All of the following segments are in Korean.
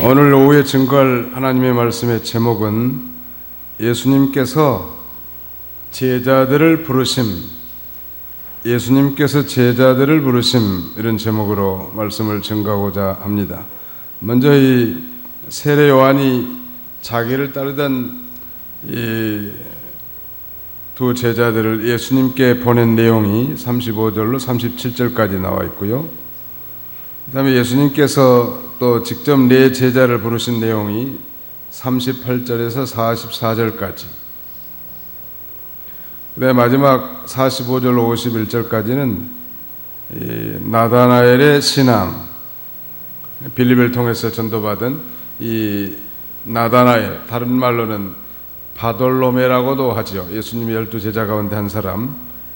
오늘 오후에 증거할 하나님의 말씀의 제목은 예수님께서 제자들을 부르심, 예수님께서 제자들을 부르심, 이런 제목으로 말씀을 증거하고자 합니다. 먼저 이 세례 요한이 자기를 따르던 이 두 제자들을 예수님께 보낸 내용이 35절로 37절까지 나와 있고요. 그 다음에 예수님께서 또 직접 네 제자를 부르신 내용이 38절에서 44절까지, 그 다음에 마지막 45절로 51절까지는 나다나엘의 신앙, 빌립을 통해서 전도받은 이 나다나엘, 다른 말로는 바돌로메라고도 하죠. 예수님의 12제자 가운데 한 사람,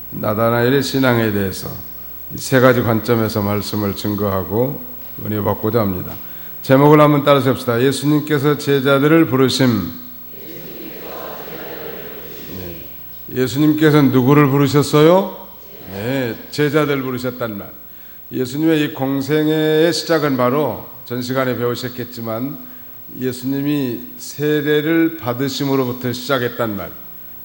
나다나엘의 신앙에 대해서 세 가지 관점에서 말씀을 증거하고 은혜 받고자 합니다. 제목을 한번 따라서 합시다. 예수님께서 제자들을 부르심. 예수님께서 누구를 부르셨어요? 네, 제자들 부르셨단 말. 예수님의 이 공생애의 시작은 바로 전 시간에 배우셨겠지만 예수님이 세례를 받으심으로부터 시작했단 말.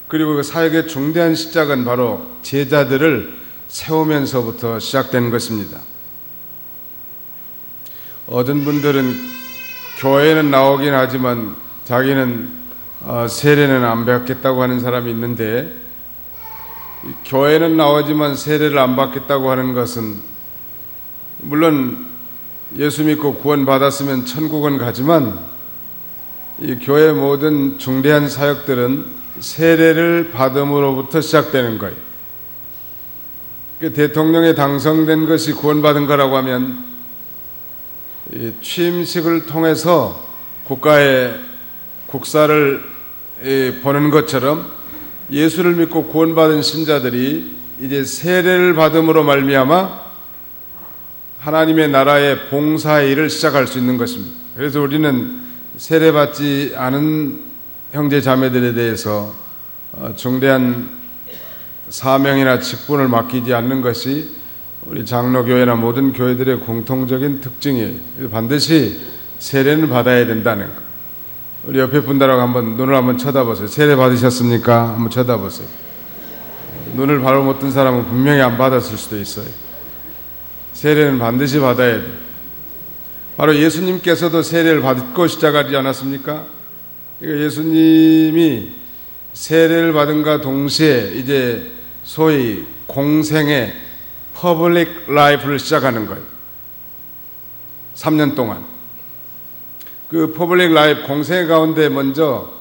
그리고 그 사역의 중대한 시작은 바로 제자들을 세우면서부터 시작된 것입니다. 어떤 분들은 교회는 나오긴 하지만 자기는 세례는 안 받겠다고 하는 사람이 있는데, 교회는 나오지만 세례를 안 받겠다고 하는 것은, 물론 예수 믿고 구원 받았으면 천국은 가지만 이 교회의 모든 중대한 사역들은 세례를 받음으로부터 시작되는 거예요. 대통령에 당선된 것이 구원받은 거라고 하면 취임식을 통해서 국가의 국사를 보는 것처럼 예수를 믿고 구원받은 신자들이 이제 세례를 받음으로 말미암아 하나님의 나라의 봉사의 일을 시작할 수 있는 것입니다. 그래서 우리는 세례받지 않은 형제 자매들에 대해서 중대한 사명이나 직분을 맡기지 않는 것이 우리 장로교회나 모든 교회들의 공통적인 특징이에요. 반드시 세례는 받아야 된다는 것. 우리 옆에 분들하고 한번 눈을 한번 쳐다보세요. 세례 받으셨습니까? 한번 쳐다보세요. 눈을 바로 못 뜬 사람은 분명히 안 받았을 수도 있어요. 세례는 반드시 받아야 돼요. 바로 예수님께서도 세례를 받고 시작하지 않았습니까? 예수님이 세례를 받은가 동시에 이제 소위 공생의 퍼블릭 라이프를 시작하는 거예요. 3년 동안. 그 퍼블릭 라이프 공생 가운데 먼저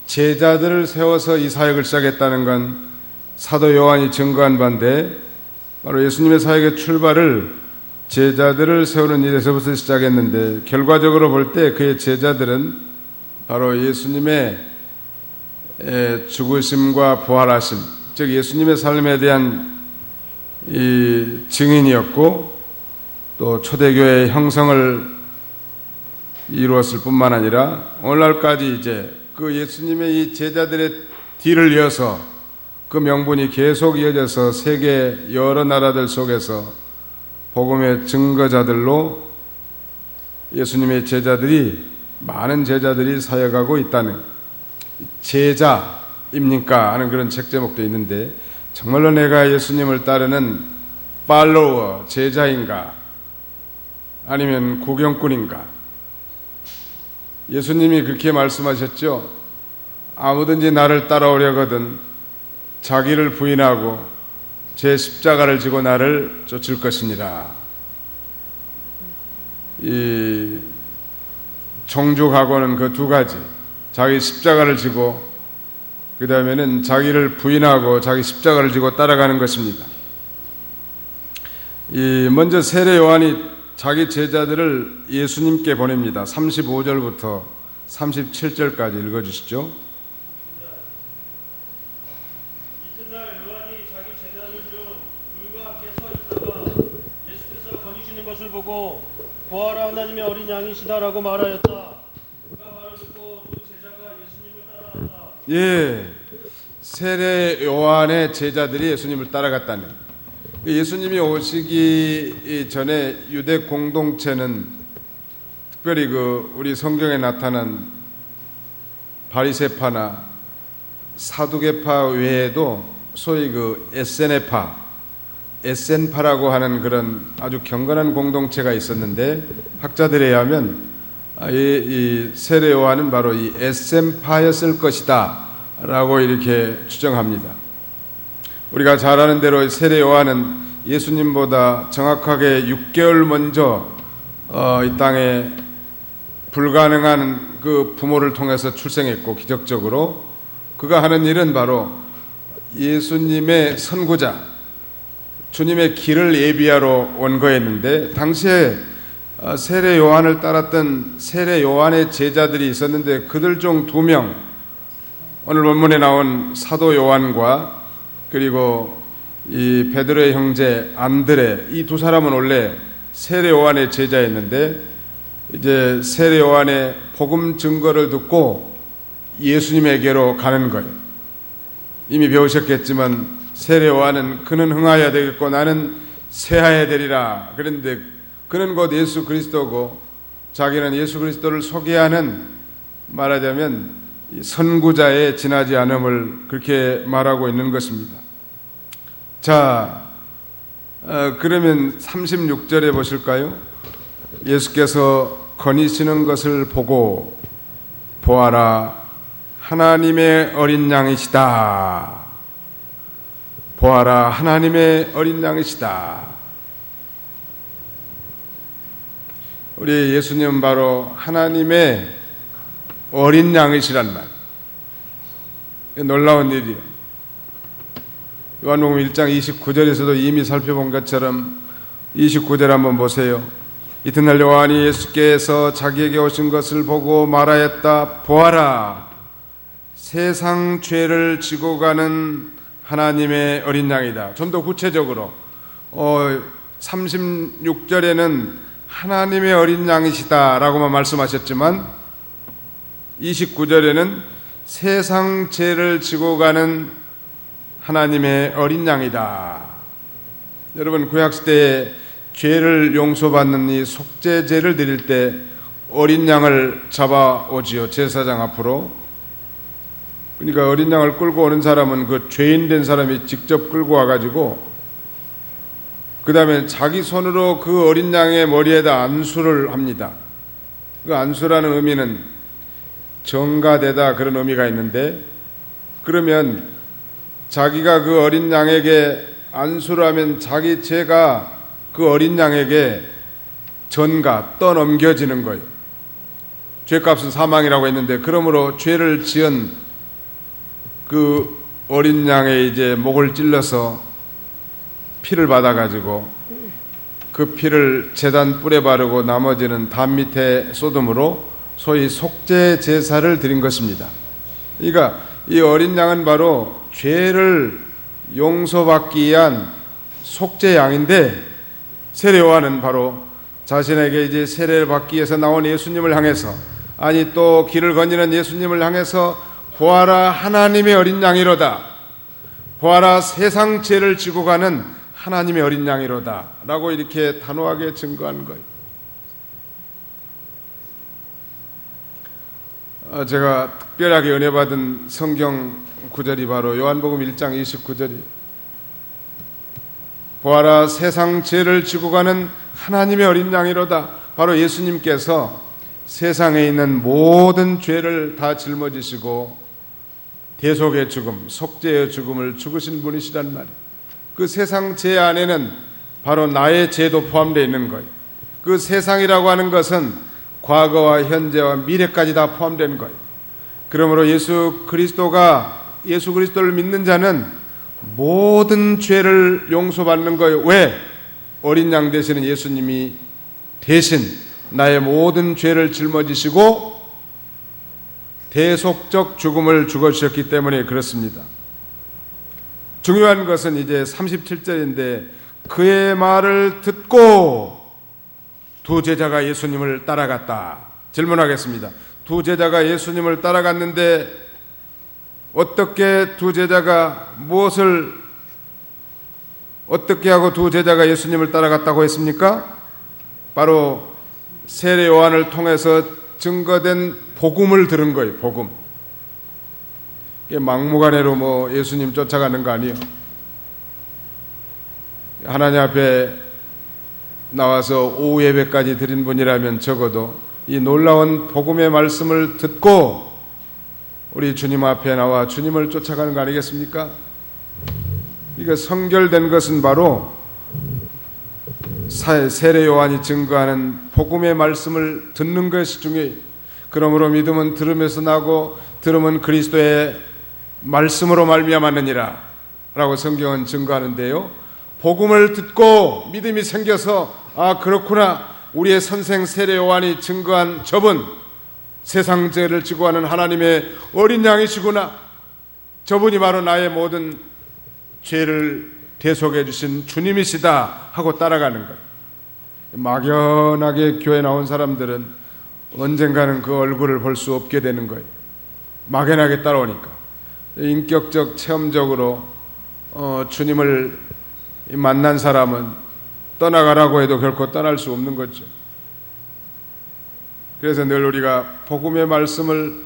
제자들을 세워서 이 사역을 시작했다는 건 사도 요한이 증거한 바인데, 바로 예수님의 사역의 출발을 제자들을 세우는 일에서부터 시작했는데, 결과적으로 볼 때 그의 제자들은 바로 예수님의 죽으심과 부활하심, 즉 예수님의 삶에 대한 이 증인이었고, 또 초대교회의 형성을 이루었을 뿐만 아니라 오늘날까지 이제 그 예수님의 이 제자들의 뒤를 이어서 그 명분이 계속 이어져서 세계 여러 나라들 속에서 복음의 증거자들로 예수님의 제자들이, 많은 제자들이 사역하고 있다는, 제자입니까? 하는 그런 책 제목도 있는데, 정말로 내가 예수님을 따르는 팔로워, 제자인가? 아니면 구경꾼인가? 예수님이 그렇게 말씀하셨죠. 아무든지 나를 따라오려거든 자기를 부인하고 제 십자가를 지고 나를 쫓을 것이니라. 이 종족하고는 그 두 가지, 자기 십자가를 지고 그 다음에는 자기를 부인하고 자기 십자가를 지고 따라가는 것입니다. 먼저 세례 요한이 자기 제자들을 예수님께 보냅니다. 35절부터 37절까지 읽어주시죠. 이튿날 요한이 자기 제자들 중 둘과 함께 서 있다가 예수께서 거니시는 것을 보고 보아라, 하나님의 어린 양이시다라고 말하였다. 그가 말을 듣고 두 제자가 예수님을 따라갔다. 예, 세례 요한의 제자들이 예수님을 따라갔다는, 예수님이 오시기 전에 유대 공동체는 특별히 우리 성경에 나타난 바리새파나 사두개파 외에도 소위 에센파라고 하는 그런 아주 경건한 공동체가 있었는데, 학자들에 의하면 이 세례 요한은 바로 이 에센파였을 것이다 라고 이렇게 추정합니다. 우리가 잘 아는 대로 세례 요한은 예수님보다 정확하게 6개월 먼저 이 땅에 불가능한 그 부모를 통해서 출생했고, 기적적으로 그가 하는 일은 바로 예수님의 선구자, 주님의 길을 예비하러 온 거였는데, 당시에 세례 요한을 따랐던 세례 요한의 제자들이 있었는데, 그들 중 2명, 오늘 본문에 나온 사도 요한과 그리고 이 베드로의 형제 안드레, 이 2사람은 원래 세례 요한의 제자였는데, 이제 세례 요한의 복음 증거를 듣고 예수님에게로 가는 거예요. 이미 배우셨겠지만 세례 요한은 그는 흥하여야 되겠고 나는 쇠하여야 되리라. 그런데 그는 곧 예수 그리스도고, 자기는 예수 그리스도를 소개하는, 말하자면 선구자의 지나지 않음을 그렇게 말하고 있는 것입니다. 자, 그러면 36절에 보실까요? 예수께서 거니시는 것을 보고 보아라, 하나님의 어린 양이시다. 보아라, 하나님의 어린 양이시다. 우리 예수님은 바로 하나님의 어린 양이시란 말. 놀라운 일이에요. 요한복음 1장 29절에서도 이미 살펴본 것처럼 29절 한번 보세요. 이튿날 요한이 예수께서 자기에게 오신 것을 보고 말하였다. 보아라, 세상 죄를 지고 가는 하나님의 어린 양이다. 좀 더 구체적으로 36절에는 하나님의 어린 양이시다 라고만 말씀하셨지만 29절에는 세상 죄를 지고 가는 하나님의 어린 양이다. 여러분, 구약시대에 죄를 용서받는 이 속죄제를 드릴 때 어린 양을 잡아오지요, 제사장 앞으로. 그러니까 어린 양을 끌고 오는 사람은 그 죄인 된 사람이 직접 끌고 와가지고 그 다음에 자기 손으로 그 어린 양의 머리에다 안수를 합니다. 그 안수라는 의미는 정가되다, 그런 의미가 있는데, 그러면 자기가 그 어린 양에게 안수를 하면 자기 죄가 그 어린 양에게 떠넘겨지는 거예요. 죄값은 사망이라고 했는데, 그러므로 죄를 지은 그 어린 양의 이제 목을 찔러서 피를 받아가지고 그 피를 제단 뿔에 바르고 나머지는 담 밑에 쏟음으로 소위 속죄 제사를 드린 것입니다. 그러니까 이 어린 양은 바로 죄를 용서받기 위한 속죄 양인데, 세례 요한은 바로 자신에게 이제 세례를 받기 위해서 나온 예수님을 향해서, 아니 또 길을 거니는 예수님을 향해서 보아라, 하나님의 어린 양이로다. 보아라, 세상 죄를 지고 가는 하나님의 어린 양이로다 라고 이렇게 단호하게 증거한 거예요. 제가 특별하게 은혜받은 성경 구절이 바로 요한복음 1장 29절이 보아라, 세상 죄를 지고 가는 하나님의 어린 양이로다. 바로 예수님께서 세상에 있는 모든 죄를 다 짊어지시고 대속의 죽음, 속죄의 죽음을 죽으신 분이시란 말이에요. 그 세상 죄 안에는 바로 나의 죄도 포함되어 있는 거예요. 그 세상이라고 하는 것은 과거와 현재와 미래까지 다 포함된 거예요. 그러므로 예수 그리스도를 믿는 자는 모든 죄를 용서받는 거예요. 왜? 어린 양 되시는 예수님이 대신 나의 모든 죄를 짊어지시고 대속적 죽음을 죽어주셨기 때문에 그렇습니다. 중요한 것은 이제 37절인데, 그의 말을 듣고 두 제자가 예수님을 따라갔다. 질문하겠습니다. 두 제자가 예수님을 따라갔는데 어떻게 두 제자가 어떻게 하고 두 제자가 예수님을 따라갔다고 했습니까? 바로 세례 요한을 통해서 증거된 복음을 들은 거예요. 복음. 이게 막무가내로 뭐 예수님 쫓아가는 거 아니에요. 하나님 앞에 나와서 오후 예배까지 드린 분이라면 적어도 이 놀라운 복음의 말씀을 듣고 우리 주님 앞에 나와 주님을 쫓아가는 거 아니겠습니까? 이거 성결된 것은 바로 세례 요한이 증거하는 복음의 말씀을 듣는 것이 중요해요. 그러므로 믿음은 들음에서 나고 들음은 그리스도의 말씀으로 말미암았느니라 라고 성경은 증거하는데요, 복음을 듣고 믿음이 생겨서 아 그렇구나, 우리의 선생 세례 요한이 증거한 저분 세상 죄를 지고 하는 하나님의 어린 양이시구나, 저분이 바로 나의 모든 죄를 대속해 주신 주님이시다 하고 따라가는 거예요. 막연하게 교회 나온 사람들은 언젠가는 그 얼굴을 볼 수 없게 되는 거예요. 막연하게 따라오니까. 인격적 체험적으로 주님을 만난 사람은 떠나가라고 해도 결코 떠날 수 없는 거죠. 그래서 늘 우리가 복음의 말씀을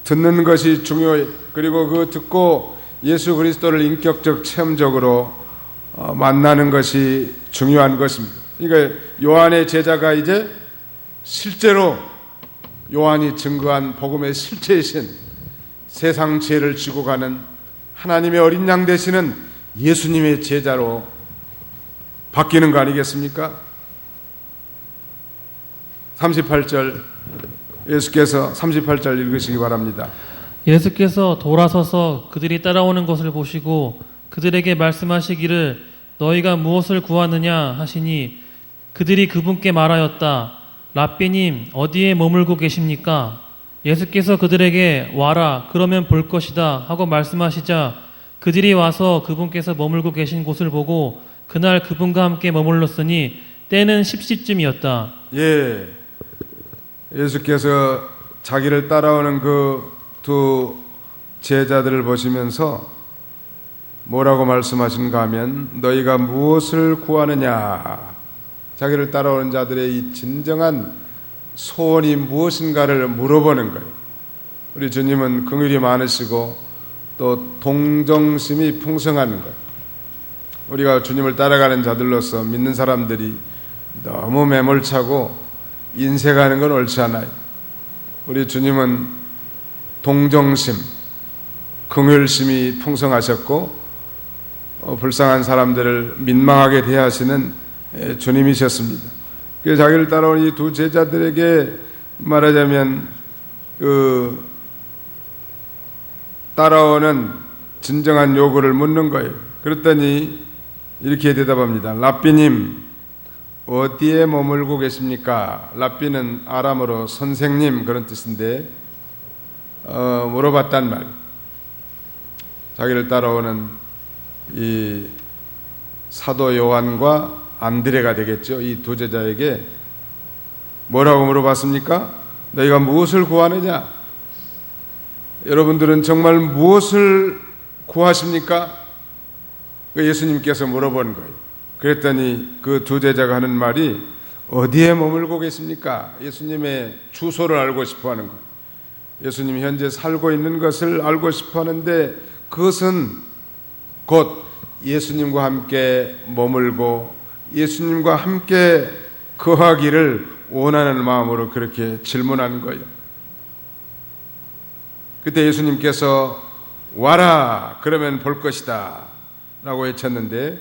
듣는 것이 중요해요. 그리고 그 듣고 예수 그리스도를 인격적 체험적으로 만나는 것이 중요한 것입니다. 그러니까 요한의 제자가 이제 실제로 요한이 증거한 복음의 실체이신 세상 죄를 지고 가는 하나님의 어린 양 되시는 예수님의 제자로 바뀌는 거 아니겠습니까? 38절 예수께서 38절 읽으시기 바랍니다. 예수께서 돌아서서 그들이 따라오는 것을 보시고 그들에게 말씀하시기를 너희가 무엇을 구하느냐 하시니 그들이 그분께 말하였다. 랍비님 어디에 머물고 계십니까? 예수께서 그들에게 와라 그러면 볼 것이다 하고 말씀하시자 그들이 와서 그분께서 머물고 계신 곳을 보고 그날 그분과 함께 머물렀으니 때는 10시쯤이었다. 예, 예수께서 자기를 따라오는 그 두 제자들을 보시면서 뭐라고 말씀하신가 하면 너희가 무엇을 구하느냐, 자기를 따라오는 자들의 이 진정한 소원이 무엇인가를 물어보는 거예요. 우리 주님은 긍휼이 많으시고 또 동정심이 풍성한 거예요. 우리가 주님을 따라가는 자들로서 믿는 사람들이 너무 매몰차고 인색하는 건 옳지 않아요. 우리 주님은 동정심, 긍휼심이 풍성하셨고 불쌍한 사람들을 민망하게 대하시는 주님이셨습니다. 그래서 자기를 따라온 이 두 제자들에게 말하자면 그 따라오는 진정한 요구를 묻는 거예요. 그랬더니 이렇게 대답합니다. 랍비님 어디에 머물고 계십니까? 랍비는 아람어로 선생님 그런 뜻인데 물어봤단 말. 자기를 따라오는 이 사도 요한과 안드레가 되겠죠. 이 두 제자에게 뭐라고 물어봤습니까? 너희가 무엇을 구하느냐? 여러분들은 정말 무엇을 구하십니까? 예수님께서 물어본 거예요. 그랬더니 그 두 제자가 하는 말이 어디에 머물고 계십니까? 예수님의 주소를 알고 싶어 하는 거예요. 예수님이 현재 살고 있는 것을 알고 싶어 하는데 그것은 곧 예수님과 함께 머물고 예수님과 함께 거하기를 원하는 마음으로 그렇게 질문한 거예요. 그때 예수님께서 와라 그러면 볼 것이다 라고 외쳤는데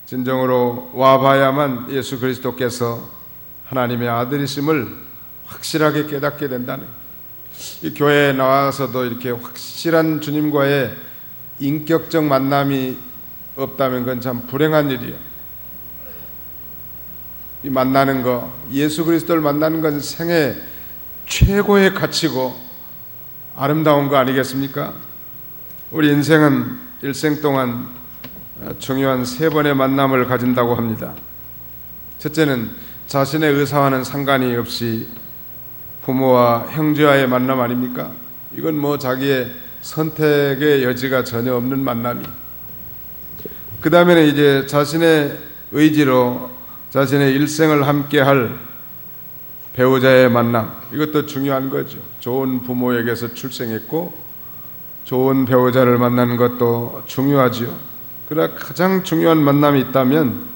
진정으로 와봐야만 예수 그리스도께서 하나님의 아들이심을 확실하게 깨닫게 된다는 거예요. 이 교회에 나와서도 이렇게 확실한 주님과의 인격적 만남이 없다면 그건 참 불행한 일이에요. 이 만나는 거, 예수 그리스도를 만나는 건 생애 최고의 가치고 아름다운 거 아니겠습니까? 우리 인생은 일생 동안 중요한 3번의 만남을 가진다고 합니다. 첫째는 자신의 의사와는 상관이 없이 부모와 형제와의 만남 아닙니까? 이건 뭐 자기의 선택의 여지가 전혀 없는 만남이. 그 다음에는 이제 자신의 의지로 자신의 일생을 함께할 배우자의 만남, 이것도 중요한 거죠. 좋은 부모에게서 출생했고 좋은 배우자를 만나는 것도 중요하지요. 그러나 가장 중요한 만남이 있다면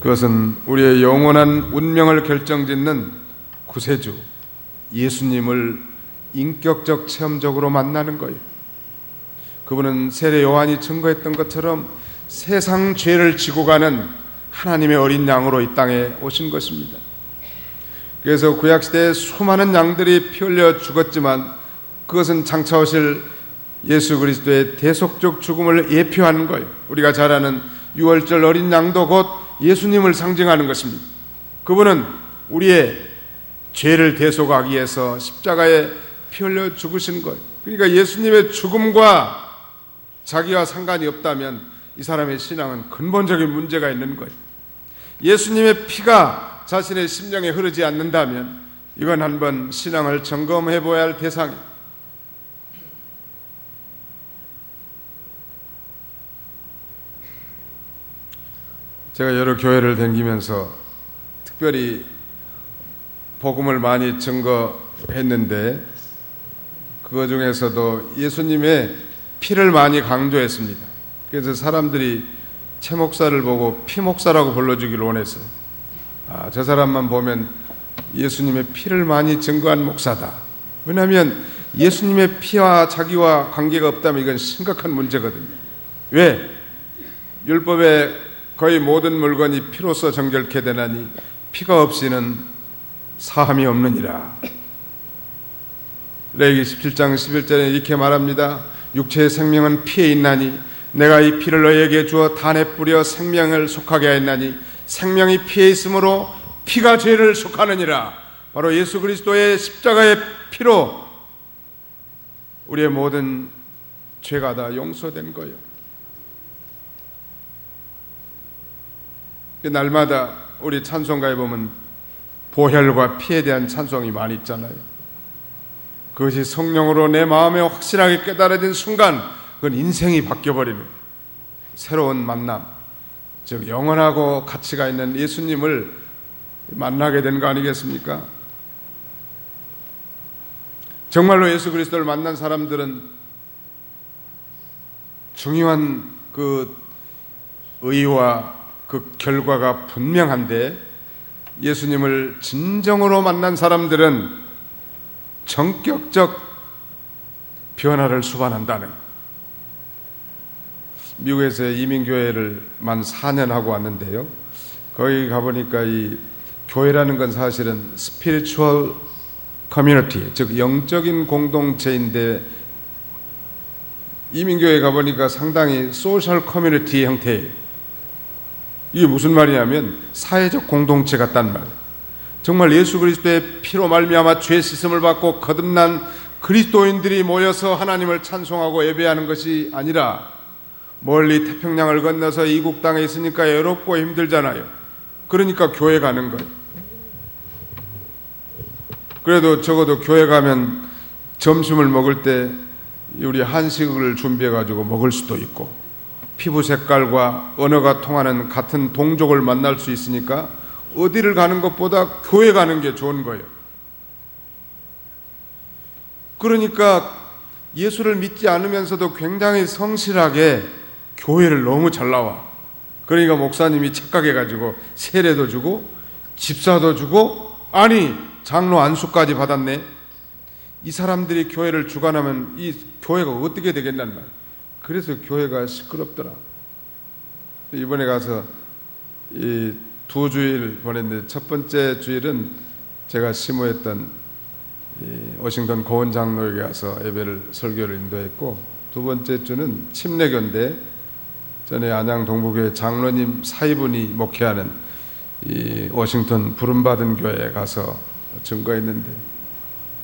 그것은 우리의 영원한 운명을 결정짓는 구세주 예수님을 인격적 체험적으로 만나는 거예요. 그분은 세례 요한이 증거했던 것처럼 세상 죄를 지고 가는 하나님의 어린 양으로 이 땅에 오신 것입니다. 그래서 구약시대에 수많은 양들이 피 흘려 죽었지만 그것은 장차 오실 예수 그리스도의 대속적 죽음을 예표하는 거예요. 우리가 잘 아는 유월절 어린 양도 곧 예수님을 상징하는 것입니다. 그분은 우리의 죄를 대속하기 위해서 십자가에 피 흘려 죽으신 거예요. 그러니까 예수님의 죽음과 자기와 상관이 없다면 이 사람의 신앙은 근본적인 문제가 있는 거예요. 예수님의 피가 자신의 심령에 흐르지 않는다면 이건 한번 신앙을 점검해 보아야 할 대상이에요. 제가 여러 교회를 다니면서 특별히 복음을 많이 증거했는데 그거 중에서도 예수님의 피를 많이 강조했습니다. 그래서 사람들이 최 목사를 보고 피 목사라고 불러주기를 원했어요. 저 사람만 보면 예수님의 피를 많이 증거한 목사다. 왜냐하면 예수님의 피와 자기와 관계가 없다면 이건 심각한 문제거든요. 왜? 율법의 거의 모든 물건이 피로써 정결케 되나니 피가 없이는 사함이 없느니라. 레위기 17장 11절에 이렇게 말합니다. 육체의 생명은 피에 있나니 내가 이 피를 너희에게 주어 단에 뿌려 생명을 속하게 하였나니 생명이 피에 있으므로 피가 죄를 속하느니라. 바로 예수 그리스도의 십자가의 피로 우리의 모든 죄가 다 용서된 거예요. 날마다 우리 찬송가에 보면 보혈과 피에 대한 찬송이 많이 있잖아요. 그것이 성령으로 내 마음에 확실하게 깨달아진 순간 그건 인생이 바뀌어버리는 새로운 만남, 즉 영원하고 가치가 있는 예수님을 만나게 된 거 아니겠습니까? 정말로 예수 그리스도를 만난 사람들은 중요한 그 의의와 그 결과가 분명한데 예수님을 진정으로 만난 사람들은 전격적 변화를 수반한다는, 미국에서 이민교회를 만 4년 하고 왔는데요. 거기 가보니까 이 교회라는 건 사실은 스피리추얼 커뮤니티, 즉 영적인 공동체인데 이민교회 가보니까 상당히 소셜 커뮤니티 형태예요. 이게 무슨 말이냐면 사회적 공동체 같단 말이에요. 정말 예수 그리스도의 피로 말미암아 죄 씻음을 받고 거듭난 그리스도인들이 모여서 하나님을 찬송하고 예배하는 것이 아니라 멀리 태평양을 건너서 이국 땅에 있으니까 외롭고 힘들잖아요. 그러니까 교회 가는 거예요. 그래도 적어도 교회 가면 점심을 먹을 때 우리 한식을 준비해 가지고 먹을 수도 있고 피부 색깔과 언어가 통하는 같은 동족을 만날 수 있으니까 어디를 가는 것보다 교회 가는 게 좋은 거예요. 그러니까 예수를 믿지 않으면서도 굉장히 성실하게 교회를 너무 잘 나와. 그러니까 목사님이 착각해가지고 세례도 주고 집사도 주고, 아니 장로 안수까지 받았네. 이 사람들이 교회를 주관하면 이 교회가 어떻게 되겠냔 말이에요. 그래서 교회가 시끄럽더라. 이번에 가서 이 2주일 보냈는데 첫 번째 주일은 제가 심호했던 워싱턴 고은 장로에게 가서 예배를 설교를 인도했고, 두 번째 주는 침례교인데 전에 안양 동부교회 장로님 사위분이 목회하는 이 워싱턴 부름받은 교회에 가서 증거했는데,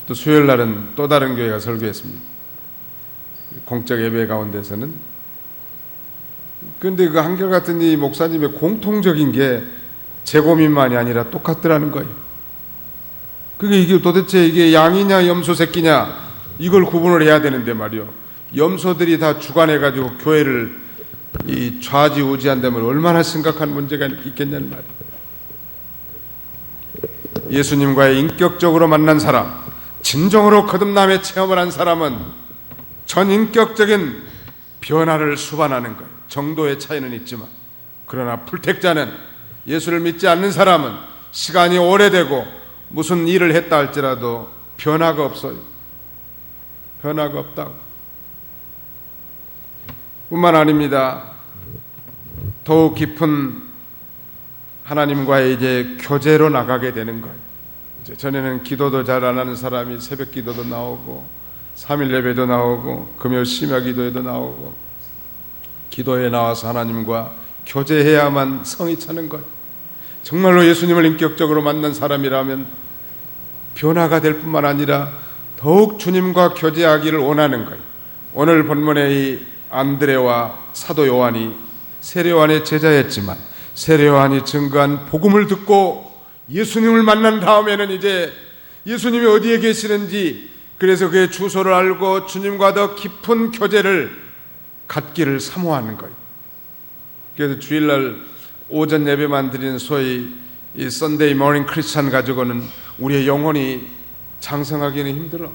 또 수요일 날은 또 다른 교회가 설교했습니다. 공적 예배 가운데서는. 그런데 그 한결같은 이 목사님의 공통적인 게 제 고민만이 아니라 똑같더라는 거예요. 그게 이게 도대체 이게 양이냐 염소 새끼냐 이걸 구분을 해야 되는데 말이요. 염소들이 다 주관해가지고 교회를 이 좌지우지한다면 얼마나 심각한 문제가 있겠냐는 말이에요. 예수님과의 인격적으로 만난 사람, 진정으로 거듭남의 체험을 한 사람은 전인격적인 변화를 수반하는 것. 정도의 차이는 있지만, 그러나 풀택자는, 예수를 믿지 않는 사람은 시간이 오래되고 무슨 일을 했다 할지라도 변화가 없어요. 변화가 없다고. 뿐만 아닙니다. 더욱 깊은 하나님과의 이제 교제로 나가게 되는 거예요. 전에는 기도도 잘 안 하는 사람이 새벽 기도도 나오고 3일 예배도 나오고 금요 심야 기도에도 나오고, 기도에 나와서 하나님과 교제해야만 성이 차는 거예요. 정말로 예수님을 인격적으로 만난 사람이라면 변화가 될 뿐만 아니라 더욱 주님과 교제하기를 원하는 거예요. 오늘 본문의 이 안드레와 사도 요한이 세례 요한의 제자였지만, 세례 요한이 증거한 복음을 듣고 예수님을 만난 다음에는 이제 예수님이 어디에 계시는지, 그래서 그의 주소를 알고 주님과 더 깊은 교제를 갖기를 사모하는 거예요. 그래서 주일날 오전 예배만 드리는 소위 이 썬데이 모닝 크리스찬 가지고는 우리의 영혼이 장성하기는 힘들어.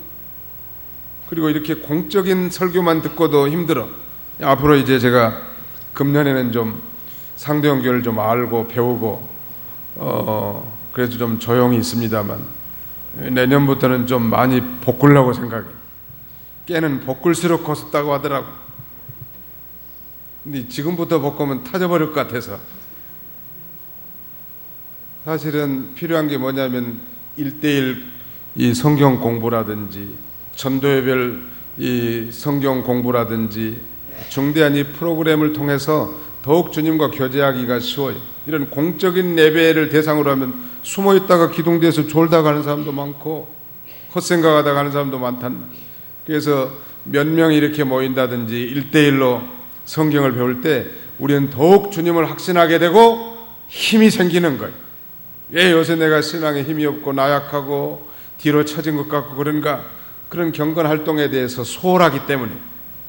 그리고 이렇게 공적인 설교만 듣고도 힘들어. 앞으로 이제 제가 금년에는 좀 상대형 교회를 좀 알고 배우고 그래도 좀 조용히 있습니다만, 내년부터는 좀 많이 볶으려고 생각해. 깨는 볶을수록 거습다고 하더라고. 근데 지금부터 볶으면 타져버릴 것 같아서. 사실은 필요한 게 뭐냐면 1:1 이 성경 공부라든지, 전도회별 이 성경 공부라든지, 중대한 이 프로그램을 통해서 더욱 주님과 교제하기가 쉬워요. 이런 공적인 예배를 대상으로 하면 숨어 있다가 기둥대에서 졸다 가는 사람도 많고 헛생각하다 가는 사람도 많단 말이에요. 그래서 몇 명이 이렇게 모인다든지 1:1로 성경을 배울 때 우리는 더욱 주님을 확신하게 되고 힘이 생기는 거예요. 왜 요새 내가 신앙에 힘이 없고 나약하고 뒤로 처진 것 같고 그런가? 그런 경건 활동에 대해서 소홀하기 때문에,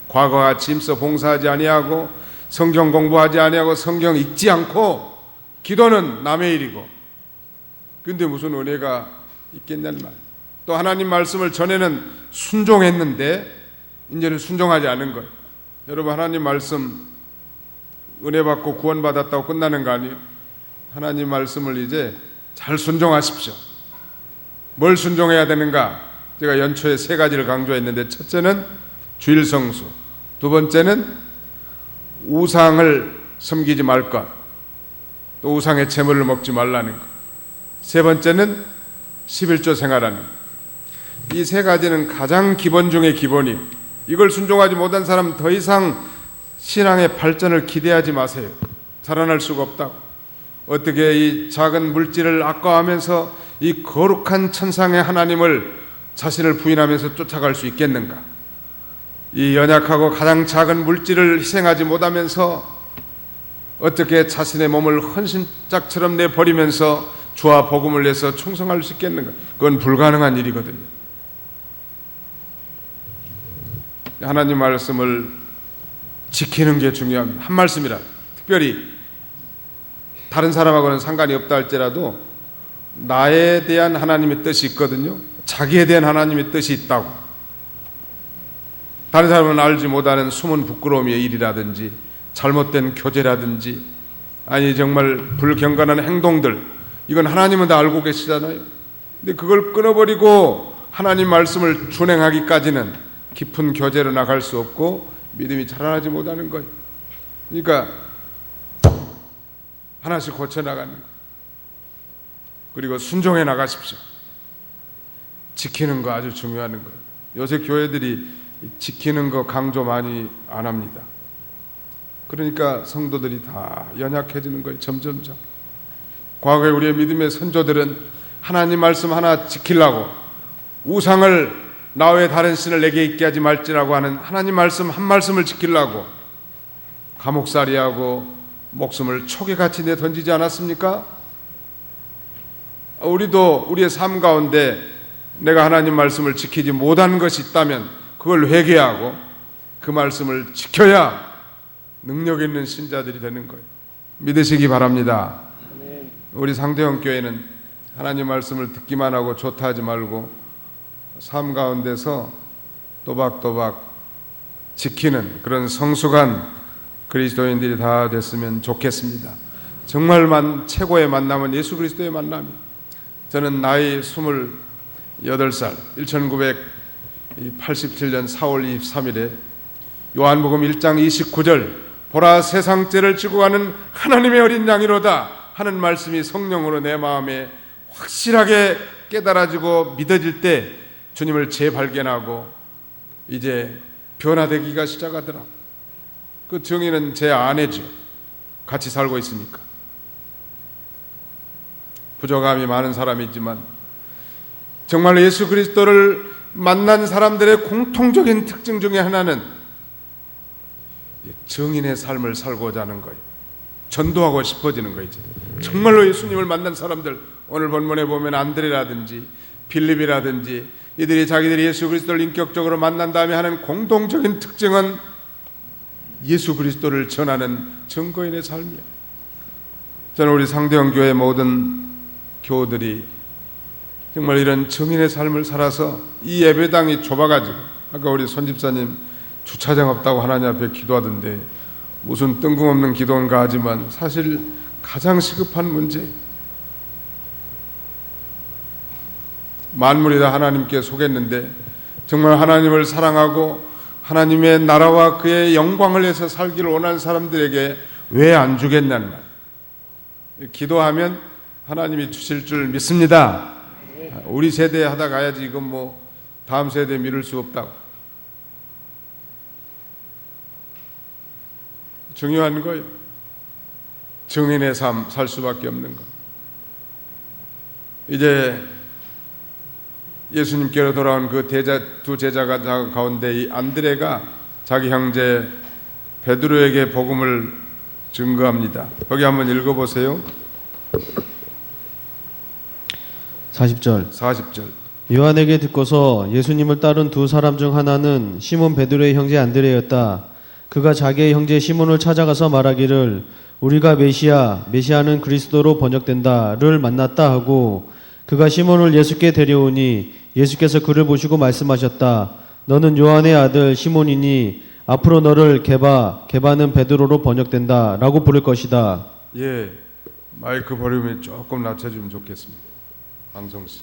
과거와 짐써 봉사하지 아니하고 성경 공부하지 아니하고 성경 읽지 않고 기도는 남의 일이고, 근데 무슨 은혜가 있겠냐는 말. 또 하나님 말씀을 전에는 순종했는데 이제는 순종하지 않은 거예요. 여러분, 하나님 말씀 은혜 받고 구원 받았다고 끝나는 거 아니에요? 하나님 말씀을 이제 잘 순종하십시오. 뭘 순종해야 되는가? 제가 연초에 3가지를 강조했는데, 첫째는 주일 성수, 두 번째는 우상을 섬기지 말 것, 또 우상의 제물을 먹지 말라는 것, 세 번째는 11조 생활하는 것. 이 3가지는 가장 기본 중의 기본이에요. 이걸 순종하지 못한 사람 더 이상 신앙의 발전을 기대하지 마세요. 자라날 수가 없다고. 어떻게 이 작은 물질을 아까워하면서 이 거룩한 천상의 하나님을 자신을 부인하면서 쫓아갈 수 있겠는가? 이 연약하고 가장 작은 물질을 희생하지 못하면서 어떻게 자신의 몸을 헌신짝처럼 내버리면서 주와 복음을 내서 충성할 수 있겠는가? 그건 불가능한 일이거든요. 하나님 말씀을 지키는 게 중요합니다. 한 말씀이라, 특별히 다른 사람하고는 상관이 없다 할지라도 나에 대한 하나님의 뜻이 있거든요. 자기에 대한 하나님의 뜻이 있다고. 다른 사람은 알지 못하는 숨은 부끄러움의 일이라든지, 잘못된 교제라든지, 아니 정말 불경건한 행동들, 이건 하나님은 다 알고 계시잖아요. 근데 그걸 끊어버리고 하나님 말씀을 준행하기까지는 깊은 교제로 나갈 수 없고 믿음이 자라나지 못하는 거예요. 그러니까 하나씩 고쳐나가는 거예요. 그리고 순종해 나가십시오. 지키는 거 아주 중요한 거예요. 요새 교회들이 지키는 거 강조 많이 안 합니다. 그러니까 성도들이 다 연약해지는 거예요. 점점점. 과거에 우리의 믿음의 선조들은 하나님 말씀 하나 지키려고 우상을 나 외에 다른 신을 내게 있게 하지 말지라고 하는 하나님 말씀 한 말씀을 지키려고 감옥살이하고 목숨을 촉에같이 내던지지 않았습니까? 우리도 우리의 삶 가운데 내가 하나님 말씀을 지키지 못한 것이 있다면 그걸 회개하고 그 말씀을 지켜야 능력 있는 신자들이 되는 거예요. 믿으시기 바랍니다. 우리 상대형 교회는 하나님 말씀을 듣기만 하고 좋다 하지 말고 삶 가운데서 또박또박 지키는 그런 성숙한 그리스도인들이 다 됐으면 좋겠습니다. 정말 최고의 만남은 예수 그리스도의 만남이에요. 저는 나이 28살 1987년 4월 23일에 요한복음 1장 29절 보라 세상죄를 지고 가는 하나님의 어린 양이로다 하는 말씀이 성령으로 내 마음에 확실하게 깨달아지고 믿어질 때 주님을 재발견하고 이제 변화되기가 시작하더라. 그 정의는 제 아내죠. 같이 살고 있으니까. 부족함이 많은 사람이지만 정말 예수 그리스도를 만난 사람들의 공통적인 특징 중에 하나는 정인의 삶을 살고자 하는 거예요. 전도하고 싶어지는 거이지. 정말로 예수님을 만난 사람들, 오늘 본문에 보면 안드레라든지 빌립이라든지 이들이 자기들이 예수 그리스도를 인격적으로 만난 다음에 하는 공동적인 특징은 예수 그리스도를 전하는 증거인의 삶이에요. 저는 우리 상대원 교회 모든 교우들이 정말 이런 증인의 삶을 살아서 이 예배당이 좁아가지고 아까 우리 손 집사님 주차장 없다고 하나님 앞에 기도하던데 무슨 뜬금없는 기도인가 하지만 사실 가장 시급한 문제, 만물이 다 하나님께 속했는데 정말 하나님을 사랑하고 하나님의 나라와 그의 영광을 위해서 살기를 원하는 사람들에게 왜 안 주겠냐는 말. 기도하면 하나님이 주실 줄 믿습니다. 우리 세대에 하다 가야지 이건 뭐 다음 세대에 미룰 수 없다고. 중요한 거예요. 증인의 삶 살 수밖에 없는 것. 이제 예수님께로 돌아온 그 두 제자가 가운데 이 안드레가 자기 형제 베드로에게 복음을 증거합니다. 거기 한번 읽어보세요. 40절. 요한에게 듣고서 예수님을 따른 두 사람 중 하나는 시몬 베드로의 형제 안드레였다. 그가 자기의 형제 시몬을 찾아가서 말하기를 우리가 메시아는 그리스도로 번역된다를 만났다 하고 그가 시몬을 예수께 데려오니 예수께서 그를 보시고 말씀하셨다. 너는 요한의 아들 시몬이니 앞으로 너를 게바는 베드로로 번역된다 라고 부를 것이다. 예, 마이크 볼륨이 조금 낮춰주면 좋겠습니다. 방송씨.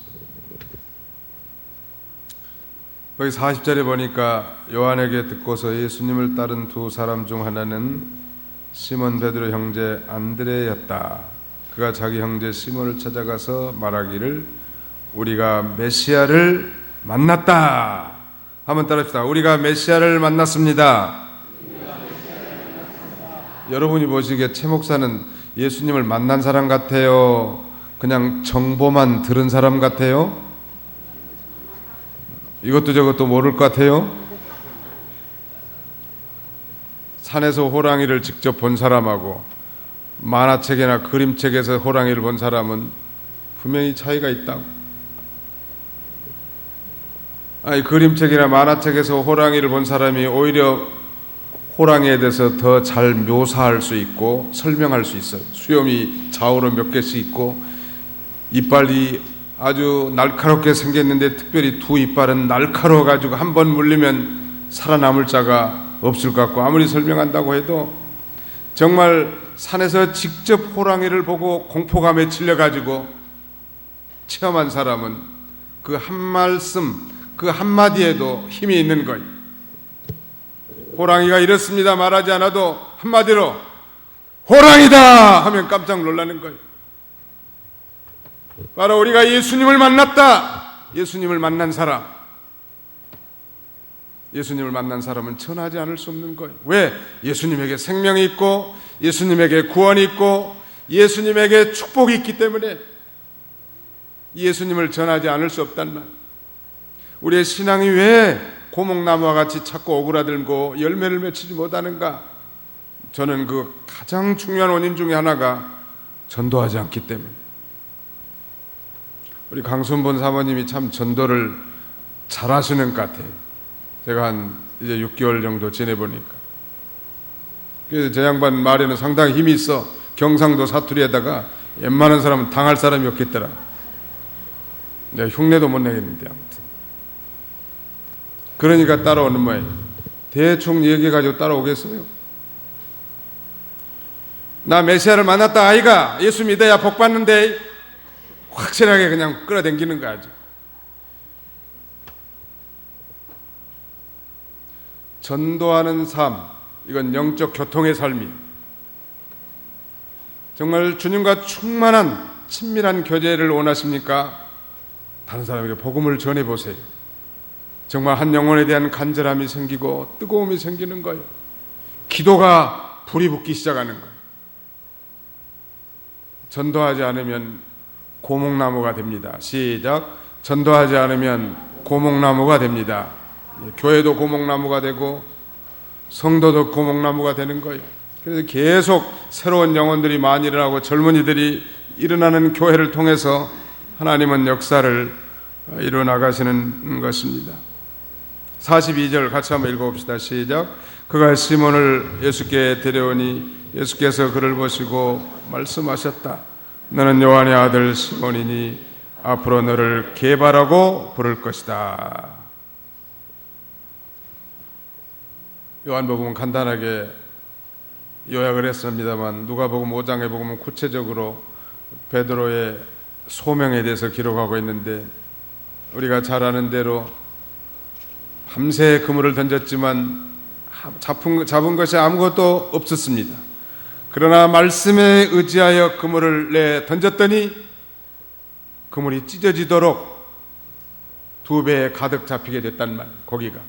거기 40절에 보니까 요한에게 듣고서 예수님을 따른 두 사람 중 하나는 시몬 베드로 형제 안드레였다. 그가 자기 형제 시몬을 찾아가서 말하기를 우리가 메시아를 만났다. 한번 따라합시다. 우리가 메시아를 만났습니다. 여러분이 보시기에 최 목사는 예수님을 만난 사람 같아요? 그냥 정보만 들은 사람 같아요? 이것도 저것도 모를 것 같아요? 산에서 호랑이를 직접 본 사람하고 만화책이나 그림책에서 호랑이를 본 사람은 분명히 차이가 있다고. 아니, 그림책이나 만화책에서 호랑이를 본 사람이 오히려 호랑이에 대해서 더 잘 묘사할 수 있고 설명할 수 있어요. 수염이 좌우로 몇 개씩 있고 이빨이 아주 날카롭게 생겼는데 특별히 두 이빨은 날카로워가지고 한 번 물리면 살아남을 자가 없을 것 같고 아무리 설명한다고 해도 정말 산에서 직접 호랑이를 보고 공포감에 질려가지고 체험한 사람은 그 한 말씀, 그 한마디에도 힘이 있는 거예요. 호랑이가 이렇습니다 말하지 않아도 한마디로 호랑이다 하면 깜짝 놀라는 거예요. 바로 우리가 예수님을 만났다. 예수님을 만난 사람, 예수님을 만난 사람은 전하지 않을 수 없는 거예요. 왜? 예수님에게 생명이 있고 예수님에게 구원이 있고 예수님에게 축복이 있기 때문에 예수님을 전하지 않을 수 없단 말. 우리의 신앙이 왜 고목나무와 같이 자꾸 오그라들고 열매를 맺히지 못하는가? 저는 그 가장 중요한 원인 중에 하나가 전도하지 않기 때문에. 우리 강순본 사모님이 참 전도를 잘하시는 것 같아요. 제가 한 이제 6개월 정도 지내보니까. 그래서 저 양반 말에는 상당히 힘이 있어. 경상도 사투리에다가 웬만한 사람은 당할 사람이 없겠더라. 내가 흉내도 못 내겠는데 아무튼. 그러니까 따라오는 모양이에요. 대충 얘기해가지고 따라오겠어요? 나 메시아를 만났다 아이가 예수 믿어야 복 받는데 확실하게 그냥 끌어당기는 거 아주. 전도하는 삶, 이건 영적 교통의 삶이에요. 정말 주님과 충만한 친밀한 교제를 원하십니까? 다른 사람에게 복음을 전해보세요. 정말 한 영혼에 대한 간절함이 생기고 뜨거움이 생기는 거예요. 기도가 불이 붙기 시작하는 거예요. 전도하지 않으면 고목나무가 됩니다. 시작. 전도하지 않으면 고목나무가 됩니다. 교회도 고목나무가 되고 성도도 고목나무가 되는 거예요. 그래서 계속 새로운 영혼들이 많이 일어나고 젊은이들이 일어나는 교회를 통해서 하나님은 역사를 이루어나가시는 것입니다. 42절 같이 한번 읽어봅시다. 시작. 그가 시몬을 예수께 데려오니 예수께서 그를 보시고 말씀하셨다. 너는 요한의 아들 시몬이니 앞으로 너를 게바라고 부를 것이다. 요한복음은 간단하게 요약을 했습니다만 누가복음 5장에 보면 구체적으로 베드로의 소명에 대해서 기록하고 있는데, 우리가 잘 아는 대로 밤새 그물을 던졌지만 잡은 것이 아무것도 없었습니다. 그러나 말씀에 의지하여 그물을 던졌더니 그물이 찢어지도록 2배 가득 잡히게 됐단 말, 고기가.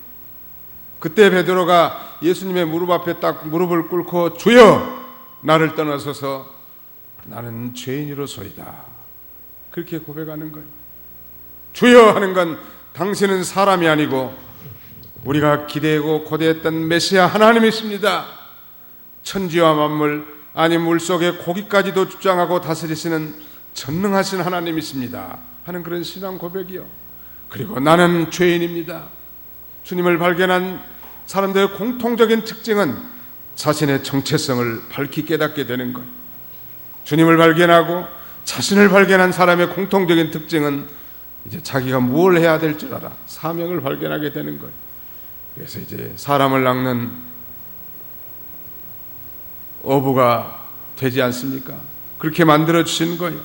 그때 베드로가 예수님의 무릎 앞에 딱 무릎을 꿇고 주여 나를 떠나소서 나는 죄인이로소이다, 그렇게 고백하는 거예요. 주여 하는 건 당신은 사람이 아니고 우리가 기대하고 고대했던 메시아 하나님이십니다. 천지와 만물, 아니 물속의 고기까지도 주장하고 다스리시는 전능하신 하나님이십니다 하는 그런 신앙 고백이요. 그리고 나는 죄인입니다. 주님을 발견한 사람들의 공통적인 특징은 자신의 정체성을 밝히 깨닫게 되는 거예요. 주님을 발견하고 자신을 발견한 사람의 공통적인 특징은 이제 자기가 뭘 해야 될 줄 알아. 사명을 발견하게 되는 거예요. 그래서 이제 사람을 낚는 어부가 되지 않습니까? 그렇게 만들어 주시는 거예요.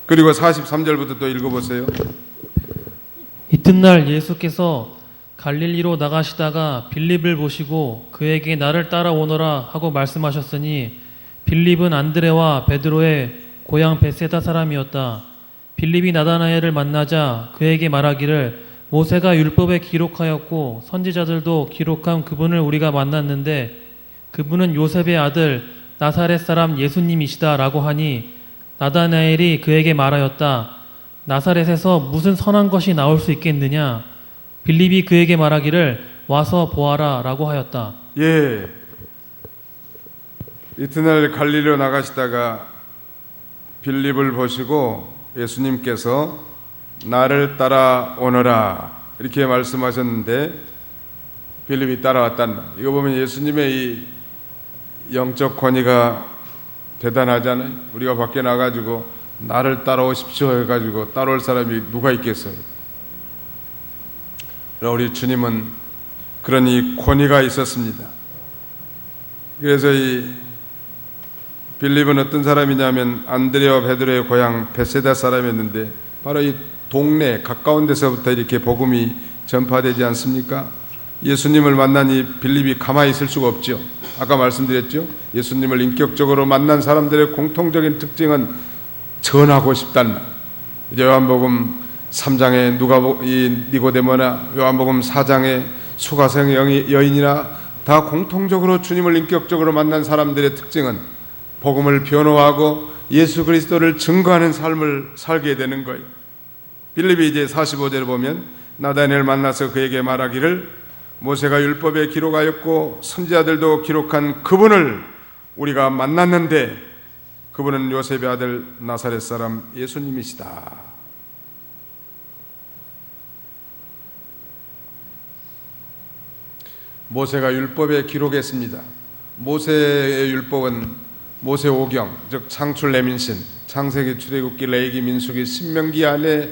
그리고 43절부터 또 읽어보세요. 이튿날 예수께서 갈릴리로 나가시다가 빌립을 보시고 그에게 나를 따라오너라 하고 말씀하셨으니 빌립은 안드레와 베드로의 고향 베세다 사람이었다. 빌립이 나다나엘을 만나자 그에게 말하기를 모세가 율법에 기록하였고 선지자들도 기록한 그분을 우리가 만났는데 그분은 요셉의 아들 나사렛 사람 예수님이시다 라고 하니 나다나엘이 그에게 말하였다. 나사렛에서 무슨 선한 것이 나올 수 있겠느냐? 빌립이 그에게 말하기를 와서 보아라 라고 하였다. 예. 이튿날 갈릴리로 나가시다가 빌립을 보시고 예수님께서 나를 따라오너라 이렇게 말씀하셨는데 빌립이 따라왔단 말. 이거 보면 예수님의 이 영적 권위가 대단하잖아요. 우리가 밖에 나가지고 나를 따라오십시오 해가지고 따라올 사람이 누가 있겠어요? 우리 주님은 그런 이 권위가 있었습니다. 그래서 이 빌립은 어떤 사람이냐면 안드레와 베드로의 고향 베세다 사람이었는데 바로 이 동네 가까운 데서부터 이렇게 복음이 전파되지 않습니까? 예수님을 만난 이 빌립이 가만히 있을 수가 없죠. 아까 말씀드렸죠. 예수님을 인격적으로 만난 사람들의 공통적인 특징은 전하고 싶단 말. 이제 요한복음 3장에 이 니고데모나 요한복음 4장에 수가성 여인이나 다 공통적으로 주님을 인격적으로 만난 사람들의 특징은 복음을 변호하고 예수 그리스도를 증거하는 삶을 살게 되는 거예요. 빌립이 이제 45절을 보면 나다나엘 만나서 그에게 말하기를 모세가 율법에 기록하였고 선지자들도 기록한 그분을 우리가 만났는데 그분은 요셉의 아들 나사렛 사람 예수님이시다. 모세가 율법에 기록했습니다. 모세의 율법은 모세 오경, 즉 창출 내민신, 창세기, 출애굽기, 레위기, 민수기, 신명기 안에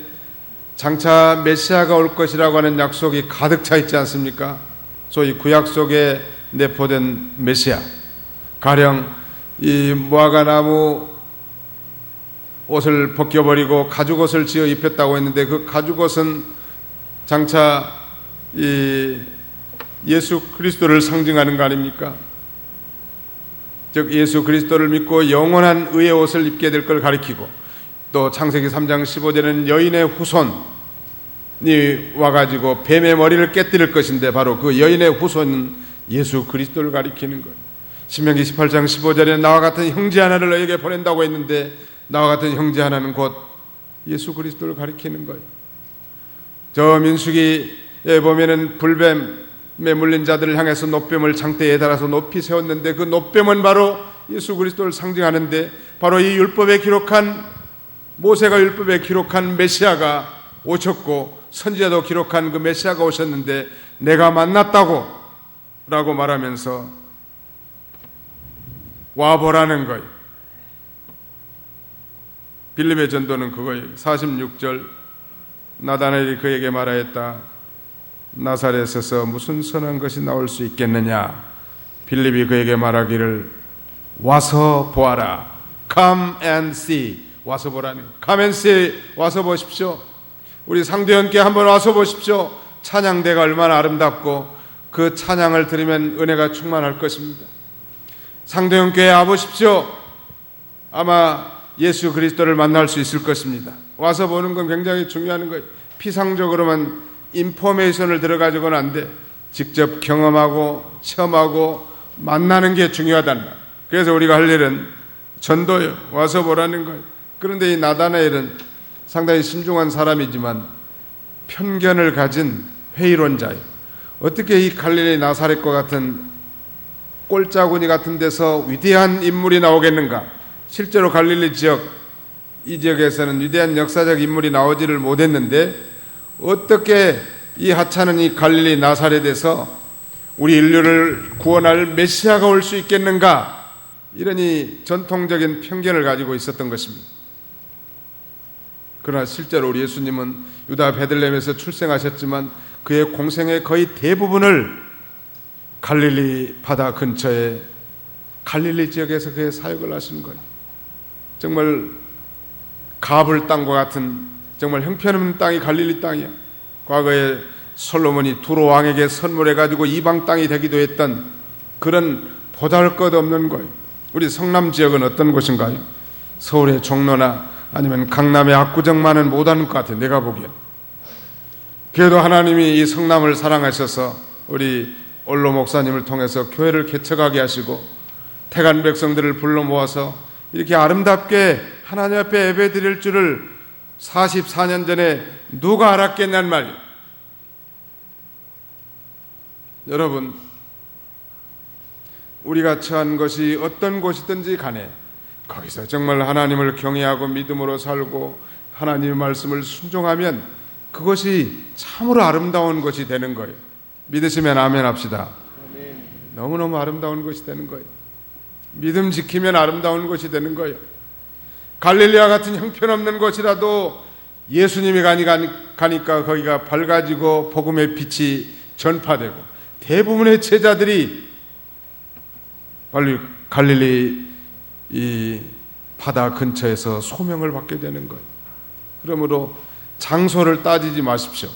장차 메시아가 올 것이라고 하는 약속이 가득 차 있지 않습니까? 소위 구약 속에 내포된 메시아, 가령 이 무화과 나무 옷을 벗겨버리고 가죽옷을 지어 입혔다고 했는데 그 가죽옷은 장차 이 예수 그리스도를 상징하는 거 아닙니까? 즉 예수 그리스도를 믿고 영원한 의의 옷을 입게 될 걸 가리키고, 또 창세기 3장 15절에는 여인의 후손이 와가지고 뱀의 머리를 깨뜨릴 것인데 바로 그 여인의 후손은 예수 그리스도를 가리키는 거예요. 신명기 18장 15절에 나와 같은 형제 하나를 너에게 보낸다고 했는데 나와 같은 형제 하나는 곧 예수 그리스도를 가리키는 거예요. 저 민수기에 보면은 불뱀에 물린 자들을 향해서 놋뱀을 장대에 달아서 높이 세웠는데 그 놋뱀은 바로 예수 그리스도를 상징하는데, 바로 이 율법에 기록한, 모세가 율법에 기록한 메시아가 오셨고 선지자도 기록한 그 메시아가 오셨는데 내가 만났다고 라고 말하면서 와보라는 거예요. 빌립의 전도는 그거예요. 46절, 나다나엘이 그에게 말하였다. 나사렛에서 무슨 선한 것이 나올 수 있겠느냐. 빌립이 그에게 말하기를 와서 보아라. Come and see. 와서 보라는, Come and see. 와서 보십시오. 우리 상대원께 한번 와서 보십시오. 찬양대가 얼마나 아름답고 그 찬양을 들으면 은혜가 충만할 것입니다. 상대원교회에 와보십시오. 아마 예수 그리스도를 만날 수 있을 것입니다. 와서 보는 건 굉장히 중요한 거예요. 피상적으로만 인포메이션을 들어가지고는 안 돼. 직접 경험하고 체험하고 만나는 게 중요하단 말. 그래서 우리가 할 일은 전도요. 와서 보라는 거예요. 그런데 이 나다나엘은 상당히 신중한 사람이지만 편견을 가진 회의론자예요. 어떻게 이 갈릴리 나사렛과 같은 꼴짜구니 같은 데서 위대한 인물이 나오겠는가? 실제로 갈릴리 지역, 이 지역에서는 위대한 역사적 인물이 나오지를 못했는데 어떻게 이 하찮은 이 갈릴리 나사렛에서 우리 인류를 구원할 메시아가 올 수 있겠는가? 이러니 전통적인 편견을 가지고 있었던 것입니다. 그러나 실제로 우리 예수님은 유다 베들레헴에서 출생하셨지만 그의 공생의 거의 대부분을 갈릴리 바다 근처에 갈릴리 지역에서 그의 사역을 하시는 거예요. 정말 가불 땅과 같은 정말 형편없는 땅이 갈릴리 땅이야. 과거에 솔로몬이 두로 왕에게 선물해가지고 이방 땅이 되기도 했던 그런 보잘것없는 거예요. 우리 성남 지역은 어떤 곳인가요? 서울의 종로나 아니면 강남의 압구정만은 못하는 것 같아요. 내가 보기엔. 그래도 하나님이 이 성남을 사랑하셔서 우리 올로 목사님을 통해서 교회를 개척하게 하시고 태간 백성들을 불러 모아서 이렇게 아름답게 하나님 앞에 예배 드릴 줄을 44년 전에 누가 알았겠냔 말이에요. 여러분, 우리가 처한 것이 어떤 곳이든지 간에 거기서 정말 하나님을 경외하고 믿음으로 살고 하나님의 말씀을 순종하면 그것이 참으로 아름다운 것이 되는 거예요. 믿으시면 아멘 합시다. 너무너무 아름다운 것이 되는 거예요. 믿음 지키면 아름다운 것이 되는 거예요. 갈릴리와 같은 형편없는 곳이라도 예수님이 가니까 거기가 밝아지고 복음의 빛이 전파되고 대부분의 제자들이 갈릴리 이 바다 근처에서 소명을 받게 되는 거예요. 그러므로 장소를 따지지 마십시오.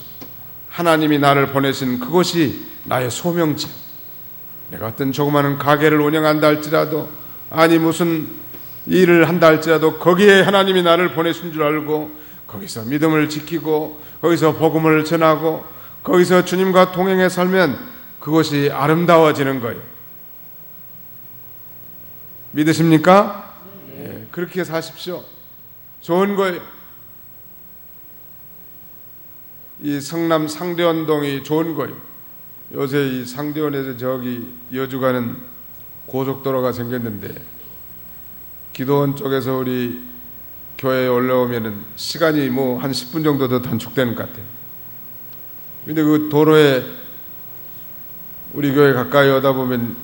하나님이 나를 보내신 그곳이 나의 소명지. 내가 어떤 조그마한 가게를 운영한다 할지라도, 아니 무슨 일을 한다 할지라도 거기에 하나님이 나를 보내신 줄 알고 거기서 믿음을 지키고 거기서 복음을 전하고 거기서 주님과 동행해 살면 그것이 아름다워지는 거예요. 믿으십니까? 네, 그렇게 사십시오. 좋은 거예요. 이 성남 상대원동이 좋은 거예요. 요새 이 상대원에서 저기 여주 가는 고속도로가 생겼는데 기도원 쪽에서 우리 교회에 올라오면은 시간이 뭐 한 10분 정도 더 단축되는 것 같아요. 근데 그 도로에 우리 교회 가까이 오다 보면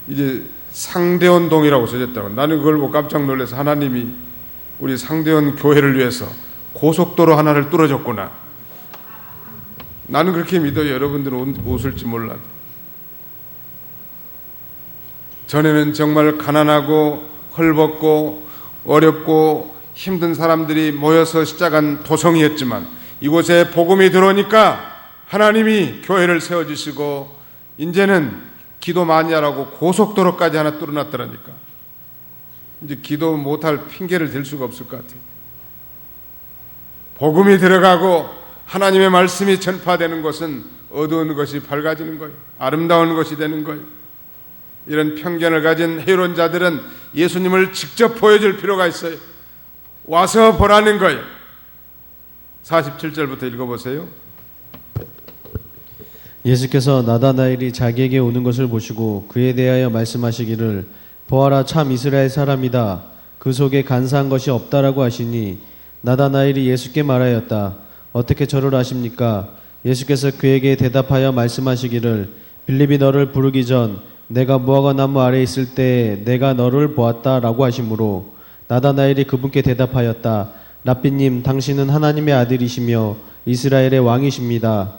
이제 상대원동이라고 써졌다고. 나는 그걸 보고 깜짝 놀라서 하나님이 우리 상대원 교회를 위해서 고속도로 하나를 뚫어줬구나. 나는 그렇게 믿어요. 여러분들은 웃을지 몰라도. 전에는 정말 가난하고 헐벗고 어렵고 힘든 사람들이 모여서 시작한 도성이었지만 이곳에 복음이 들어오니까 하나님이 교회를 세워주시고 이제는 기도 많이 하라고 고속도로까지 하나 뚫어놨더라니까. 이제 기도 못할 핑계를 댈 수가 없을 것 같아요. 복음이 들어가고 하나님의 말씀이 전파되는 것은 어두운 것이 밝아지는 거예요. 아름다운 것이 되는 거예요. 이런 편견을 가진 해로운 자들은 예수님을 직접 보여줄 필요가 있어요. 와서 보라는 거예요. 47절부터 읽어보세요. 예수께서 나다나엘이 자기에게 오는 것을 보시고 그에 대하여 말씀하시기를 보아라 참 이스라엘 사람이다. 그 속에 간사한 것이 없다라고 하시니 나다나엘이 예수께 말하였다. 어떻게 저를 아십니까? 예수께서 그에게 대답하여 말씀하시기를 빌립이 너를 부르기 전 내가 무화과 나무 아래 있을 때 내가 너를 보았다라고 하시므로 나다나엘이 그분께 대답하였다. 랍비님 당신은 하나님의 아들이시며 이스라엘의 왕이십니다.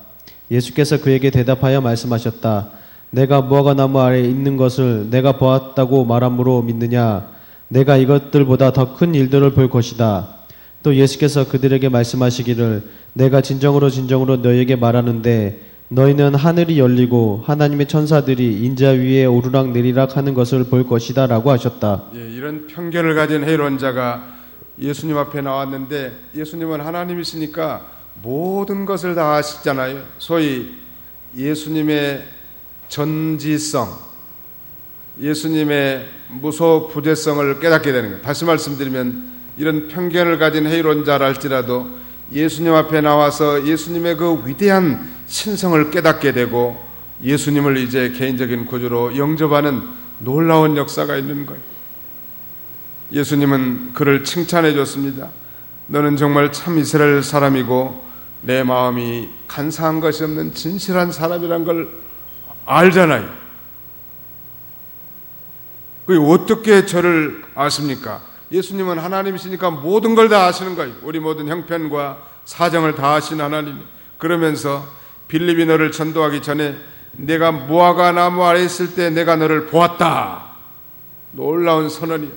예수께서 그에게 대답하여 말씀하셨다. 내가 무화과 나무 아래 있는 것을 내가 보았다고 말함으로 믿느냐? 내가 이것들보다 더 큰 일들을 볼 것이다. 또 예수께서 그들에게 말씀하시기를 내가 진정으로 너희에게 말하는데 너희는 하늘이 열리고 하나님의 천사들이 인자 위에 오르락 내리락 하는 것을 볼 것이다 라고 하셨다. 이런 편견을 가진 해로운 자가 예수님 앞에 나왔는데 예수님은 하나님이시니까 모든 것을 다 아시잖아요. 소위 예수님의 전지성, 예수님의 무소부재성을 깨닫게 되는 거예요. 다시 말씀드리면 이런 편견을 가진 해로운 자랄지라도 예수님 앞에 나와서 예수님의 그 위대한 신성을 깨닫게 되고 예수님을 이제 개인적인 구주로 영접하는 놀라운 역사가 있는 거예요. 예수님은 그를 칭찬해 줬습니다. 너는 정말 참 이스라엘 사람이고 내 마음이 간사한 것이 없는 진실한 사람이란 걸 알잖아요. 그게 어떻게 저를 아십니까? 예수님은 하나님이시니까 모든 걸 다 아시는 거예요. 우리 모든 형편과 사정을 다 아시는 하나님이. 그러면서 빌립이 너를 전도하기 전에 내가 무화과 나무 아래 있을 때 내가 너를 보았다. 놀라운 선언이에요.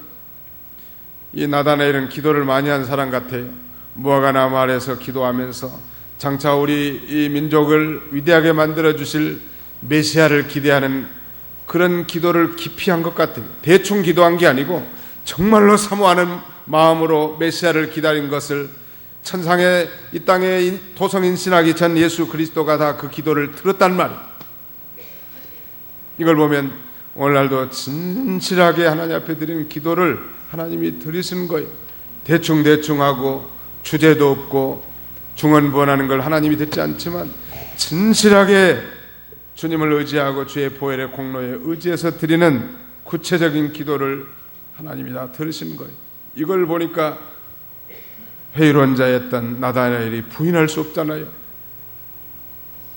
이 나다나엘은 기도를 많이 한 사람 같아요. 무화과 나무 아래에서 기도하면서 장차 우리 이 민족을 위대하게 만들어 주실 메시아를 기대하는 그런 기도를 깊이 한 것 같아요. 대충 기도한 게 아니고 정말로 사모하는 마음으로 메시아를 기다린 것을 천상에 이 땅에 도성 인신하기 전 예수 그리스도가 다 그 기도를 들었단 말이에요. 이걸 보면 오늘날도 진실하게 하나님 앞에 드리는 기도를 하나님이 들으시는 거예요. 대충 하고 주제도 없고 중언부언하는 걸 하나님이 듣지 않지만 진실하게 주님을 의지하고 주의 보혈의 공로에 의지해서 드리는 구체적인 기도를 하나님이 다 들으시는 거예요. 이걸 보니까 회의론 자였던 나다나엘이 부인할 수 없잖아요.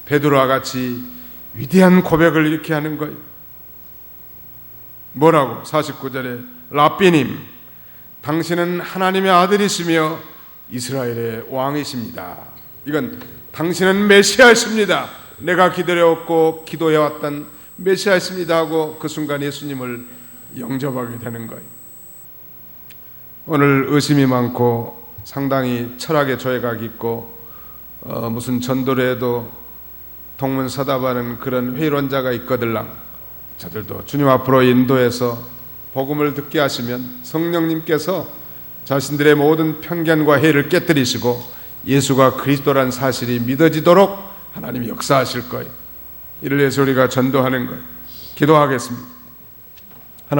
베드로와 같이 위대한 고백을 이렇게 하는 거예요. 뭐라고? 49절에 랍비님 당신은 하나님의 아들이시며 이스라엘의 왕이십니다. 이건 당신은 메시아이십니다. 내가 기다려왔고 기도해왔던 메시아이십니다 하고 그 순간 예수님을 영접하게 되는 거예요. 오늘 의심이 많고 상당히 철학의 조예가 깊고 무슨 전도를 해도 동문서답하는 그런 회의론자가 있거들랑 저들도 주님 앞으로 인도해서 복음을 듣게 하시면 성령님께서 자신들의 모든 편견과 해를 깨뜨리시고 예수가 그리스도란 사실이 믿어지도록 하나님이 역사하실 거예요. 이를 위해서 우리가 전도하는 거예요. 기도하겠습니다.